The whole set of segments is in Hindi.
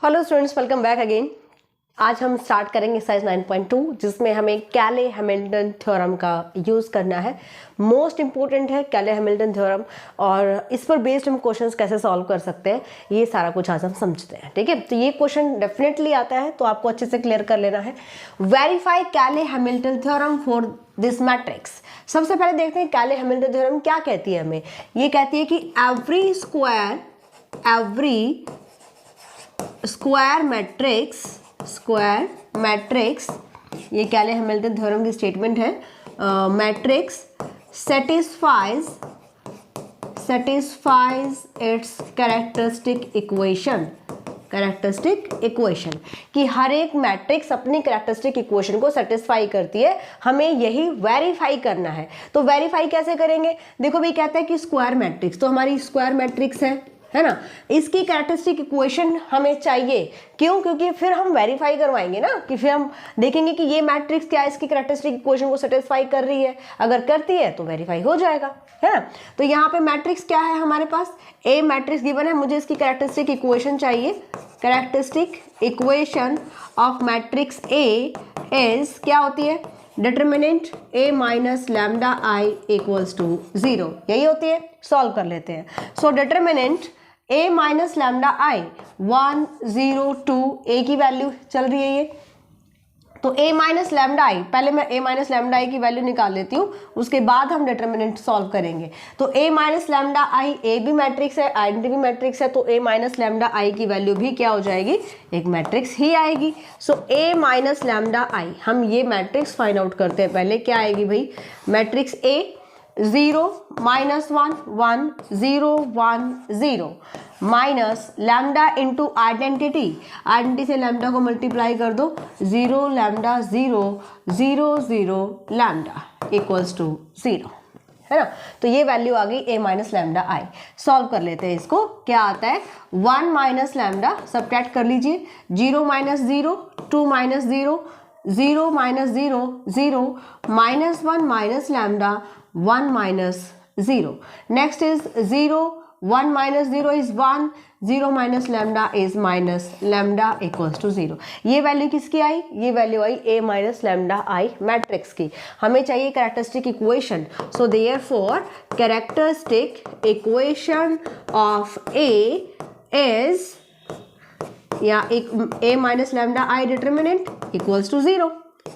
Hello students, welcome back again. आज हम स्टार्ट करेंगे एक्सरसाइज 9.2 जिसमें हमें कैले हैमिल्टन थ्योरम का यूज़ करना है। मोस्ट इंपॉर्टेंट है कैले हैमिल्टन थ्योरम और इस पर बेस्ड हम क्वेश्चंस कैसे सॉल्व कर सकते हैं ये सारा कुछ आज हम समझते हैं। ठीक है, तो ये क्वेश्चन डेफिनेटली आता है तो आपको अच्छे से क्लियर कर लेना है। वेरीफाई कैले Hamilton theorem for this matrix. सबसे पहले देखते हैं कैले हैमिल्टन थ्योरम क्या कहती है हमें। ये कहती है कि एवरी स्क्वायर मैट्रिक्स, ये कैले हैमिल्टन थ्योरम की स्टेटमेंट है। Matrix satisfies it's characteristic equation कि हर एक मैट्रिक्स अपनी कैरेक्टरिस्टिक इक्वेशन को सेटिस्फाई करती है। हमें यही वेरीफाई करना है। तो वेरीफाई कैसे करेंगे? देखो भाई, कहता है कि स्क्वायर मैट्रिक्स, तो हमारी स्क्वायर मैट्रिक्स है ना, इसकी कैरेक्टरिस्टिक इक्वेशन हमें चाहिए। क्यों? क्योंकि फिर हम वेरीफाई करवाएंगे ना, कि फिर हम देखेंगे कि ये मैट्रिक्स क्या इसकी कैरेक्टरिस्टिक इक्वेशन को सेटिस्फाई कर रही है। अगर करती है तो वेरीफाई हो जाएगा, है ना। तो यहाँ पे मैट्रिक्स क्या है हमारे पास? ए मैट्रिक्स गिवन है, मुझे इसकी कैरेक्टरिस्टिक इक्वेशन चाहिए। Characteristic equation of matrix A is क्या होती है? Determinant a minus lambda I equals to 0, यही होती है। सॉल्व कर लेते हैं। So determinant a minus lambda I 1 0 2 a की वैल्यू चल रही है ये, तो a माइनस लैम्डा आई, पहले मैं a माइनस लैम्डा आई की वैल्यू निकाल लेती हूँ, उसके बाद हम डिटर्मिनेंट सॉल्व करेंगे। तो a minus lambda I, a भी मैट्रिक्स है, आइडेंटिटी भी मैट्रिक्स है, तो a माइनस लैम्डा आई की वैल्यू भी क्या हो जाएगी? एक मैट्रिक्स ही आएगी। सो a माइनस लैम्डा आई, हम ये मैट्रिक्स फाइंड आउट करते हैं। पहले क्या आएगी भाई? Matrix a 0 minus 1 1 0 1 0 minus lambda into identity से लैम्डा को मल्टीप्लाई कर दो, 0 लैम्डा 0 0 0 लैम्डा इक्वल्स टू 0, है ना। तो ये वैल्यू आ गई a minus lambda I. Solve कर लेते हैं इसको। क्या आता है? 1 माइनस लैम्डा, सब्ट्रैक्ट कर लीजिए, 0 minus 0 2 minus 0 0 minus 0 0 minus 1 minus lambda 1 minus 0. Next is 0, 1 minus 0 is 1, 0 minus lambda is minus lambda equals to 0. ये वैल्यू किसकी आई? ये वैल्यू आई a minus lambda i matrix की। हमें चाहिए characteristic equation. So therefore characteristic equation of a is या a minus lambda i determinant equals to 0,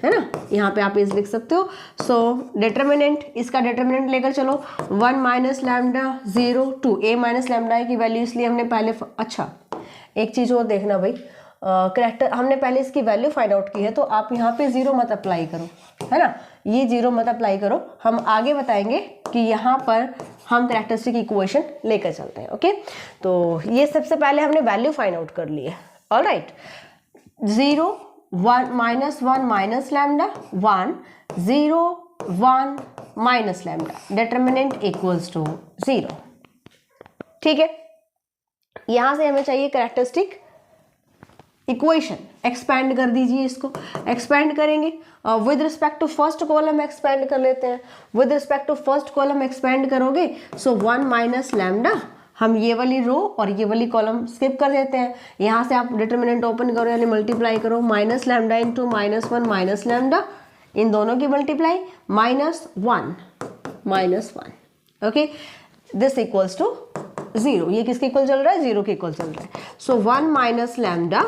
है ना। यहाँ पे आप इस लिख सकते हो। सो डिटर्मिनेंट, इसका डिटर्मिनेंट लेकर चलो, 1 minus lambda 0 2 a minus lambda की वैल्यू, इसलिए हमने पहले अच्छा एक चीज़ और देखना भाई, करेक्टर हमने पहले इसकी वैल्यू फाइंड आउट की है, तो आप यहाँ पे 0 मत अप्लाई करो, है ना। ये 0 मत अप्लाई करो, हम आगे बताएंगे कि यहाँ पर हम कैरेक्टरिस्टिक इक्वेशन लेकर चलते हैं। ओके, तो ये सबसे पहले हमने वैल्यू फाइंड आउट कर ली है। Alright, 0 1 minus 1 minus lambda 1 0 1 minus lambda, determinant equals to 0। ठीक है, यहां से हमें चाहिए कैरेक्टरिस्टिक इक्वेशन। एक्सपैंड कर दीजिए, इसको एक्सपैंड करेंगे with respect to first column expand कर लेते हैं। With respect to first column expand करोगे, सो 1 माइनस लैम्डा, हम ये वाली रो और ये वाली कॉलम स्किप कर देते हैं। यहाँ से आप डिटर्मिनेंट ओपन करो यानी मल्टीप्लाई करो, minus lambda into minus 1 minus lambda, इन दोनों की multiply, minus 1 okay, this equals to 0। ये किसके इक्वल चल रहा है? 0 के इक्वल चल रहा है। सो 1 माइनस लैम्डा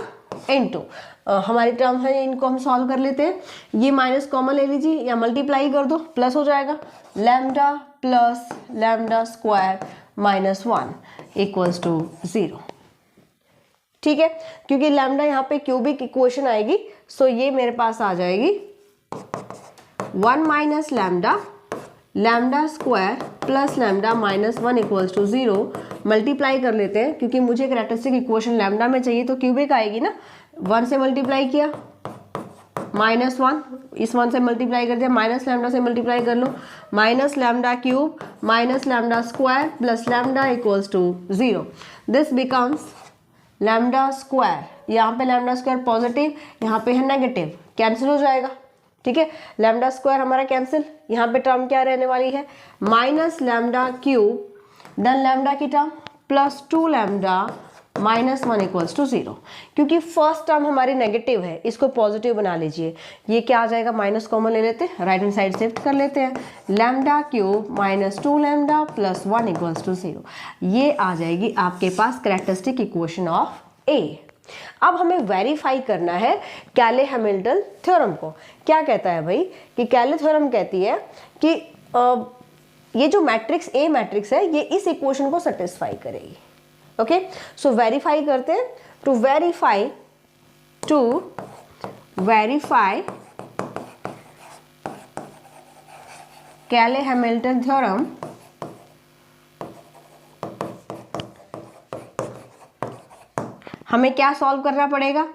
इंटू हमारी टर्म है, इनको हम सॉल्व कर लेते हैं। ये माइनस कॉमन ले लीजिए या मल्टीप्लाई कर दो, प्लस हो जाएगा, lambda plus lambda square minus 1 equals to 0। ठीक है, क्योंकि लैम्डा यहाँ पे क्यूबिक इक्वेशन आएगी, सो ये मेरे पास आ जाएगी 1 minus lambda square plus lambda minus 1 equals to 0। Multiply कर लेते हैं, क्योंकि मुझे कैरेक्टरिस्टिक इक्वेशन लैम्डा में चाहिए, तो क्यूबिक आएगी ना। 1 से मल्टीप्लाई किया, माइनस 1, इस 1 से मल्टीप्लाई कर दिया, माइनस लैम्डा से मल्टीप्लाई कर लो, minus lambda cube minus lambda square plus lambda equals to 0। This becomes lambda square, यहाँ पे लैम्डा स्क्वायर पॉजिटिव, यहाँ पे है नेगेटिव, कैंसिल हो जाएगा। ठीक है, लैम्डा स्क्वायर हमारा कैंसिल, यहाँ पे टर्म क्या रहने वाली है? Minus lambda cube, then lambda की term plus 2 lambda -1 equals to 0। क्योंकि फर्स्ट टर्म हमारी नेगेटिव है, इसको पॉजिटिव बना लीजिए। ये क्या आ जाएगा, माइनस कॉमन ले लेते हैं, राइट हैंड साइड शिफ्ट कर लेते हैं। Lambda cube -2 lambda plus 1 equals to 0। ये आ जाएगी आपके पास कैरेक्टरिस्टिक इक्वेशन ऑफ ए। अब हमें वेरीफाई करना है कैले हैमिल्टन थ्योरम को। क्या कहता है भाई कि कैले थ्योरम कहती है कि ये जो मैट्रिक्स ए मैट्रिक्स है ये इस इक्वेशन को सेटिस्फाई करेगी। ओके, सो वेरीफाई करते हैं। टू वेरीफाई कैले हैमिल्टन थ्योरम, हमें क्या सॉल्व करना पड़ेगा,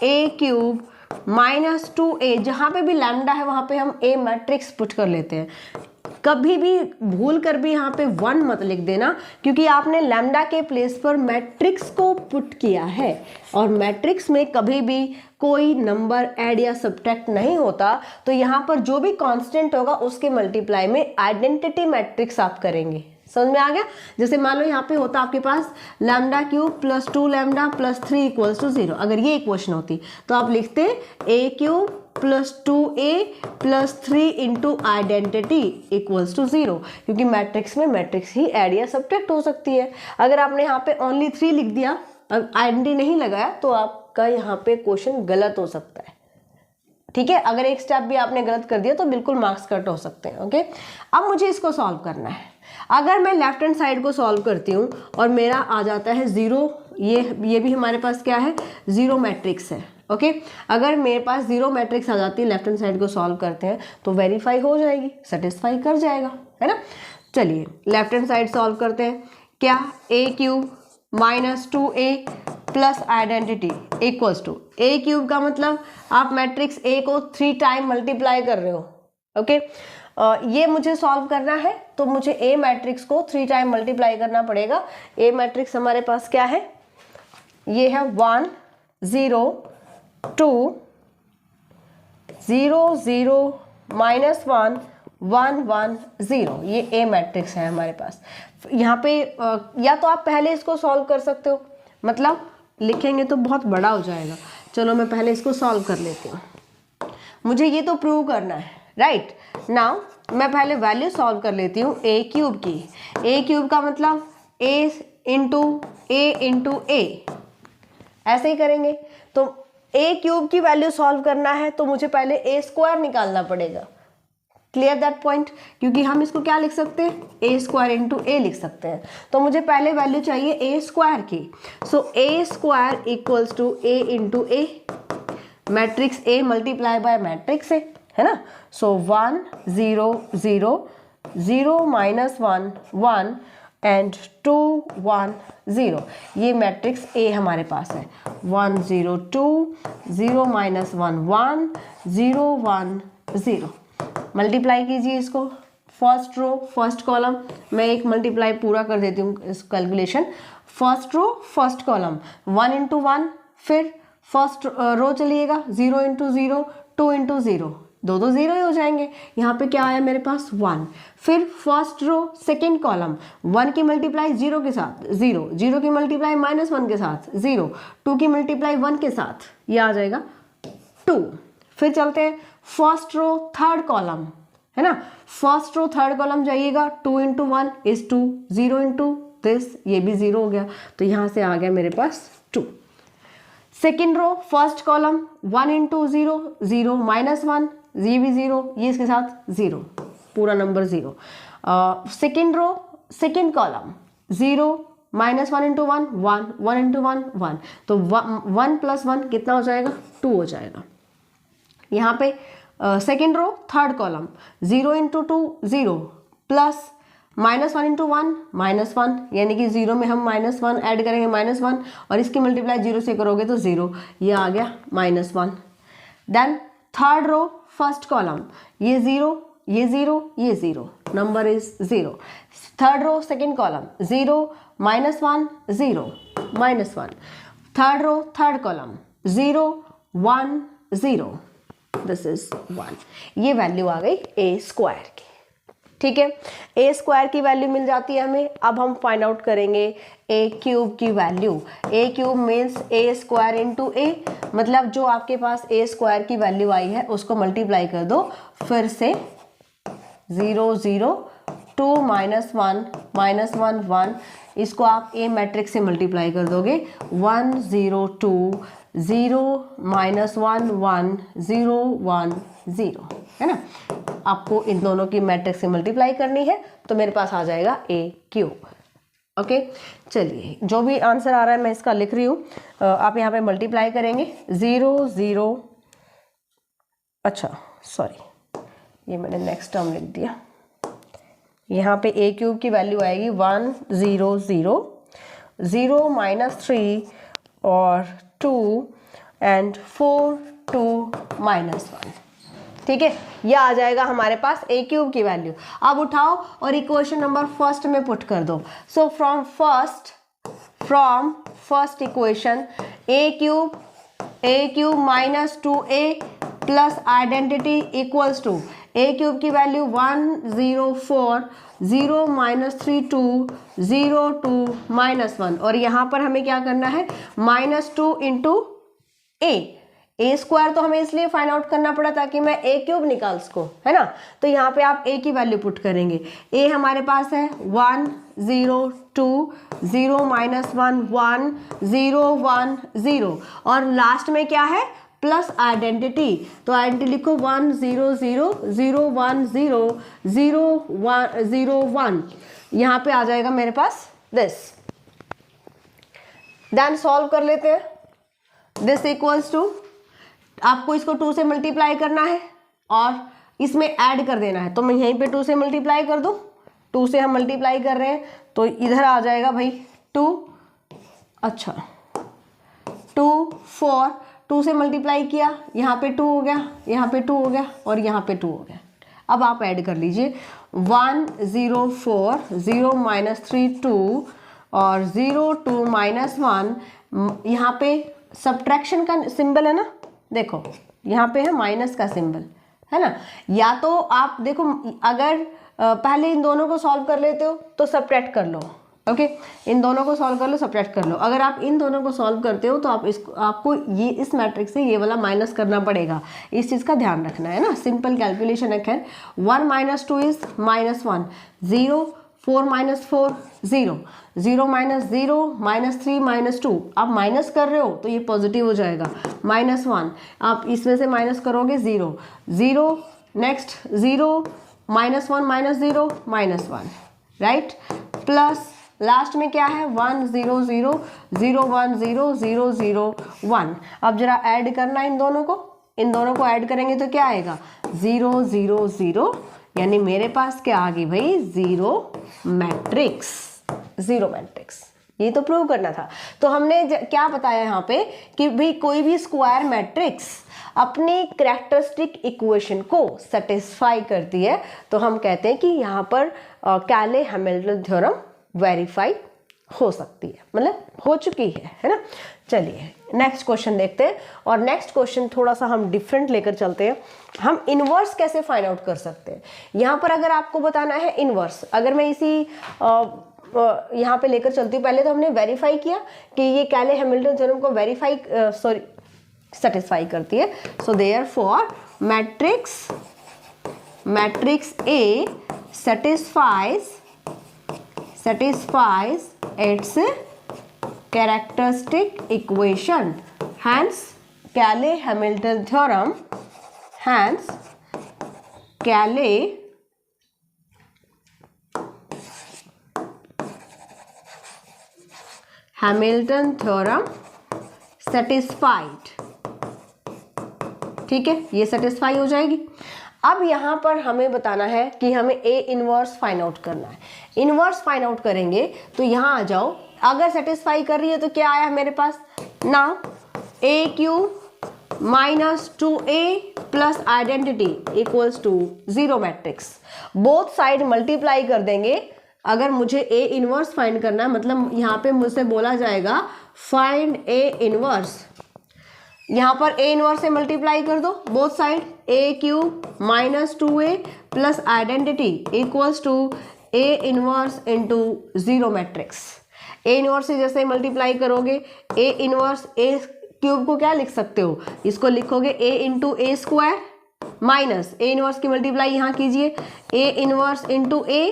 ए क्यूब -2a, जहां पे भी लैम्डा है वहां पे हम ए मैट्रिक्स पुट कर लेते हैं। कभी भी भूल कर भी यहाँ पे 1 मत लिख देना, क्योंकि आपने लैम्डा के प्लेस पर मैट्रिक्स को पुट किया है और मैट्रिक्स में कभी भी कोई नंबर ऐड या सब्ट्रैक्ट नहीं होता। तो यहाँ पर जो भी कांस्टेंट होगा उसके मल्टीप्लाई में आइडेंटिटी मैट्रिक्स आप करेंगे। समझ में आ गया। जैसे मान लो यहाँ पे होता आपके पास lambda cube +2 lambda plus 3 equals to 0। अगर ये इक्वेशन होती तो आप लिखते A cube +2a plus 3 into identity equals to 0, क्योंकि मैट्रिक्स में मैट्रिक्स ही ऐड या सब्ट्रैक्ट हो सकती है। अगर आपने यहाँ पे ओनली 3 लिख दिया, अब आइडेंटिटी नहीं लगाया, तो आपका यहाँ पे क्वेश्चन गलत हो सकता है। ठीक है, अगर एक स्टेप भी आपने गलत कर दिया तो बिल्कुल मार्क्स कट हो सकते हैं। ओके, अब मुझे इसको सॉल्व करना है। अगर मैं लेफ्ट हैंड साइड को सॉल्व करती हूँ और मेरा आ जाता है 0, ये भी हमारे पास क्या है, 0 मैट्रिक्स है। ओके, अगर मेरे पास 0 मैट्रिक्स आ जाती है, लेफ्ट हैंड साइड को सॉल्व करते हैं तो वेरीफाई हो जाएगी, सेटिस्फाई कर जाएगा, है ना। चलिए लेफ्ट हैंड साइड सॉल्व करते हैं। क्या, A cube -2a plus identity equals to, A cube का मतलब आप मैट्रिक्स ए को 3 टाइम मल्टीप्लाई कर रहे हो। ओके, ये मुझे सॉल्व करना है तो मुझे ए मैट्रिक्स को 3 टाइम मल्टीप्लाई करना पड़ेगा। ए मैट्रिक्स हमारे पास क्या है, ये है 1 0 2 0 0 -1 1 1 0। ये ए मैट्रिक्स है हमारे पास। यहाँ पे या तो आप पहले इसको सॉल्व कर सकते हो, मतलब लिखेंगे तो बहुत बड़ा हो जाएगा। चलो मैं पहले इसको सॉल्व कर लेती हूँ, मुझे ये तो प्रूव करना है, राइट। नाउ मैं पहले वैल्यू सॉल्व कर लेती हूँ ए क्यूब की। ए क्यूब का मतलब ए इंटू ए, ऐसे ही करेंगे। तो ए क्यूब की वैल्यू सॉल्व करना है तो मुझे पहले ए स्क्वायर निकालना पड़ेगा। क्लियर दैट पॉइंट, क्योंकि हम इसको क्या लिख सकते हैं, ए स्क्वायर इंटू ए लिख सकते हैं। तो मुझे पहले वैल्यू चाहिए ए स्क्वायर की। So A square equals to A into A, matrix A multiply by matrix A, है ना। सो 1 0 0 0 -1 1 एंड 2 1 0, ये मैट्रिक्स ए हमारे पास है। 1 0 2 0 -1 1 0 1 0। मल्टीप्लाई कीजिए इसको, फर्स्ट रो फर्स्ट कॉलम, मैं एक मल्टीप्लाई पूरा कर देती हूँ इस calculation. First row first column 1 into 1, फिर फर्स्ट रो चलिएगा 0 इंटू 0 2 इंटू 0, दो 0 ही हो जाएंगे। यहाँ पे क्या आया मेरे पास 1, फिर फर्स्ट रो सेकेंड कॉलम 1 की मल्टीप्लाई 0 के साथ 0, 0 की मल्टीप्लाई -1 के साथ 0, 2 की मल्टीप्लाई 1 के साथ, ये आ जाएगा 2। फिर चलते हैं फर्स्ट रो थर्ड कॉलम, है ना। फर्स्ट रो थर्ड कॉलम जाइएगा, 2 इंटू 1 इज 2, 0 इंटू दिस, ये भी 0 हो गया, तो यहाँ से आ गया मेरे पास 2। Second row first column 1 into 0 0 -1, ये भी 0, ये इसके साथ 0, पूरा number 0। Second row second column 0 -1 into 1 1 1 into 1 1, तो 1 + 1 कितना हो जाएगा, 2 हो जाएगा। यहाँ पे second row third column 0 into 2 0 plus -1 into 1 -1, यानी कि 0 में हम -1 ऐड करेंगे -1, और इसकी मल्टीप्लाई 0 से करोगे तो 0, ये आ गया -1। Then third row first column, ये 0 ये 0 ये 0, number is 0। Third row second column 0 -1 0 -1, third row third column 0 1 0, this is 1। ये वैल्यू आ गई ए स्क्वायर की। ठीक है, ए स्क्वायर की वैल्यू मिल जाती है हमें। अब हम फाइंड आउट करेंगे ए क्यूब की वैल्यू। ए क्यूब मीन्स ए स्क्वायर इंटू ए, मतलब जो आपके पास ए स्क्वायर की वैल्यू आई है उसको मल्टीप्लाई कर दो फिर से 0 0 2 -1 -1 1, इसको आप ए मैट्रिक्स से मल्टीप्लाई कर दोगे 1 0 2 0 -1 1 0 1 0, है ना। आपको इन दोनों की मैट्रिक्स से मल्टीप्लाई करनी है तो मेरे पास आ जाएगा ए क्यूब। ओके, चलिए जो भी आंसर आ रहा है मैं इसका लिख रही हूँ, आप यहाँ पे मल्टीप्लाई करेंगे 0 0, अच्छा सॉरी ये मैंने नेक्स्ट टर्म लिख दिया। यहाँ पे ए क्यूब की वैल्यू आएगी 1 0 0 0 -3 और 2 एंड 4 2 -1, ठीक है। यह आ जाएगा हमारे पास ए क्यूब की वैल्यू। अब उठाओ और इक्वेशन नंबर फर्स्ट में पुट कर दो। So from first equation A cube -2a plus identity equals to A cube की वैल्यू 1 0 4 0 -3 2 0 2 -1, और यहाँ पर हमें क्या करना है -2 इंटू ए स्क्वायर तो हमें इसलिए फाइंड आउट करना पड़ा ताकि मैं ए क्यूब निकाल सको, है ना। तो यहाँ पे आप ए की वैल्यू पुट करेंगे। ए हमारे पास है 1 0 2 0 -1 1 0 1 0, और लास्ट में क्या है प्लस आइडेंटिटी, तो आइडेंटिटी लिखो 1 0 0 0 1 0 0 1 0 1, यहाँ पे आ जाएगा मेरे पास दिस। देन सॉल्व कर लेते हैं। दिस इक्वल्स टू, आपको इसको 2 से मल्टीप्लाई करना है और इसमें ऐड कर देना है, तो मैं यहीं पे 2 से मल्टीप्लाई कर दूं। 2 से हम मल्टीप्लाई कर रहे हैं तो इधर आ जाएगा भाई 2, अच्छा 2 4, 2 से मल्टीप्लाई किया, यहाँ पे 2 हो गया, यहाँ पे 2 हो गया और यहाँ पे 2 हो गया। अब आप ऐड कर लीजिए 1 0 4 0 -3 2 और 0 2 -1, यहाँ पे सब्ट्रैक्शन का सिंबल है ना, देखो यहाँ पे है माइनस का सिंबल, है ना। या तो आप देखो अगर पहले इन दोनों को सॉल्व कर लेते हो तो सब्ट्रैक्ट कर लो, ओके, इन दोनों को सॉल्व कर लो, सब्ट्रैक्ट कर लो। अगर आप इन दोनों को सॉल्व करते हो तो आपको ये इस मैट्रिक्स से ये वाला माइनस करना पड़ेगा, इस चीज़ का ध्यान रखना है ना। सिंपल कैलकुलेशन है। खैर 1 -2 इज -1, 0 4 -4 0 0 -0 -3 -2, आप माइनस कर रहे हो तो ये पॉजिटिव हो जाएगा, -1, आप इसमें से माइनस करोगे 0 0, नेक्स्ट 0 -1 -0 -1, राइट, प्लस लास्ट में क्या है 1 0 0 0 1 0 0 0 1। अब जरा ऐड करना इन दोनों को ऐड करेंगे तो क्या आएगा 0 0 0, यानी मेरे पास क्या आ गई भाई 0 मैट्रिक्स। ये तो प्रूव करना था। तो हमने क्या बताया यहाँ पे कि भाई कोई भी स्क्वायर मैट्रिक्स अपनी कैरेक्टरिस्टिक इक्वेशन को सेटिस्फाई करती है तो हम कहते हैं कि यहाँ पर कैले हैमिल्टन थ्योरम वेरीफाई हो सकती है, मतलब हो चुकी है ना। चलिए नेक्स्ट क्वेश्चन देखते हैं, और नेक्स्ट क्वेश्चन थोड़ा सा हम डिफरेंट लेकर चलते हैं। हम इनवर्स कैसे फाइंड आउट कर सकते हैं। यहाँ पर अगर आपको बताना है इनवर्स, अगर मैं इसी यहाँ पे लेकर चलती हूँ, पहले तो हमने वेरीफाई किया कि ये कैले हैमिल्टन थ्योरम को सेटिस्फाई करती है। So therefore matrix A satisfies its characteristic equation, hence Cayley-Hamilton theorem, Hamilton theorem satisfied, ठीक है, ये सेटिस्फाई हो जाएगी। अब यहाँ पर हमें बताना है कि हमें ए इनवर्स फाइंड आउट करना है। इनवर्स फाइंड आउट करेंगे तो यहाँ आ जाओ, अगर सेटिस्फाई कर रही है तो क्या आया मेरे पास ना, A cube -2a plus identity equals to 0 matrix. Both side multiply कर देंगे। अगर मुझे ए इनवर्स फाइंड करना है, मतलब यहाँ पे मुझसे बोला जाएगा फाइंड ए इनवर्स, यहाँ पर a इनवर्स से मल्टीप्लाई कर दो both side, a cube minus 2a plus identity equals to a inverse into zero matrix. a inverse से जैसे मल्टीप्लाई करोगे a इनवर्स a क्यूब को क्या लिख सकते हो, इसको लिखोगे a into A square minus a inverse की मल्टीप्लाई यहाँ कीजिए a inverse into a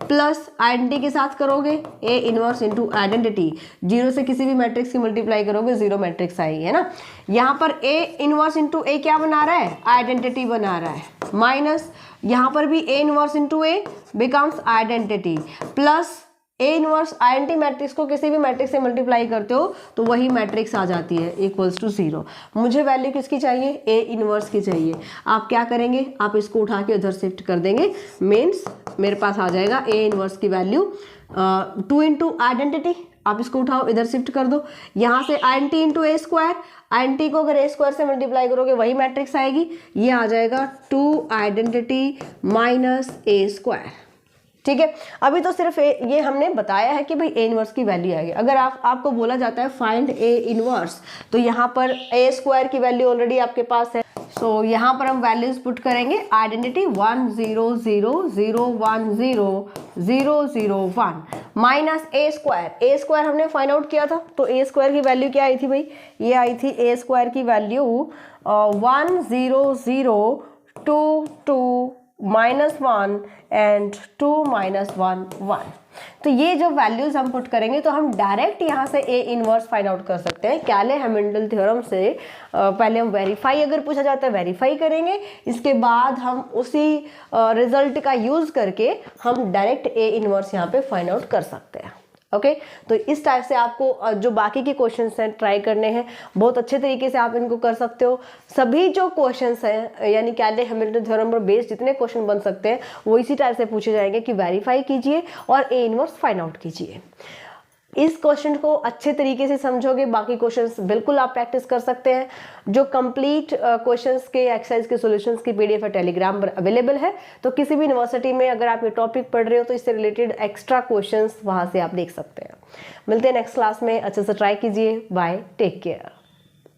plus identity के साथ करोगे a inverse into identity, zero से किसी भी मैट्रिक्स की मल्टीप्लाई करोगे जीरो मैट्रिक्स आएगी, है ना। यहाँ पर a इनवर्स इंटू a क्या बना रहा है, आइडेंटिटी बना रहा है, माइनस यहाँ पर भी a inverse into a becomes identity plus a inverse identity matrix को किसी भी मैट्रिक्स से मल्टीप्लाई करते हो तो वही मैट्रिक्स आ जाती है इक्वल्स टू जीरो। मुझे वैल्यू किसकी चाहिए, a इनवर्स की चाहिए। आप क्या करेंगे, आप इसको उठा के उधर शिफ्ट कर देंगे, मीन्स मेरे पास आ जाएगा a इनवर्स की वैल्यू 2 इंटू आइडेंटिटी, आप इसको उठाओ इधर शिफ्ट कर दो, यहाँ से आइडेंटिटी इंटू ए स्क्वायर, आइडेंटिटी को अगर ए स्क्वायर से मल्टीप्लाई करोगे वही मैट्रिक्स आएगी, ये आ जाएगा 2 आइडेंटिटी माइनस ए स्क्वायर। ठीक है, अभी तो सिर्फ ये हमने बताया है कि भाई ए इनवर्स की वैल्यू आएगी। अगर आपको बोला जाता है फाइंड ए इनवर्स, तो यहाँ पर ए स्क्वायर की वैल्यू ऑलरेडी आपके पास है, सो यहाँ पर हम वैल्यूज पुट करेंगे, आइडेंटिटी 1 0 0 0 1 0 0 0 1 माइनस ए स्क्वायर हमने फाइंड आउट किया था, तो ए स्क्वायर की वैल्यू क्या आई थी भाई, ये आई थी ए स्क्वायर की वैल्यू 1 0 0 2 2 माइनस 1 एंड 2 माइनस 1 1। तो ये जो वैल्यूज हम पुट करेंगे तो हम डायरेक्ट यहाँ से ए इनवर्स फाइंड आउट कर सकते हैं कैले हैमिल्टन थ्योरम से। पहले हम वेरीफाई, अगर पूछा जाता है वेरीफाई करेंगे, इसके बाद हम उसी रिजल्ट का यूज करके हम डायरेक्ट ए इनवर्स यहाँ पे फाइंड आउट कर सकते हैं। ओके तो इस टाइप से आपको जो बाकी के क्वेश्चंस हैं ट्राई करने हैं, बहुत अच्छे तरीके से आप इनको कर सकते हो। सभी जो क्वेश्चंस हैं यानी कैले हैमिल्टन थ्योरम पर बेस्ड जितने क्वेश्चन बन सकते हैं वो इसी टाइप से पूछे जाएंगे कि वेरीफाई कीजिए और ए इनवर्स फाइंड आउट कीजिए। इस क्वेश्चन को अच्छे तरीके से समझोगे, बाकी क्वेश्चंस बिल्कुल आप प्रैक्टिस कर सकते हैं। जो कंप्लीट क्वेश्चंस के एक्सरसाइज के सॉल्यूशंस की पीडीएफ टेलीग्राम पर अवेलेबल है, तो किसी भी यूनिवर्सिटी में अगर आप ये टॉपिक पढ़ रहे हो तो इससे रिलेटेड एक्स्ट्रा क्वेश्चंस वहां से आप देख सकते हैं। मिलते हैं नेक्स्ट क्लास में, अच्छे से ट्राई कीजिए। Bye, take care.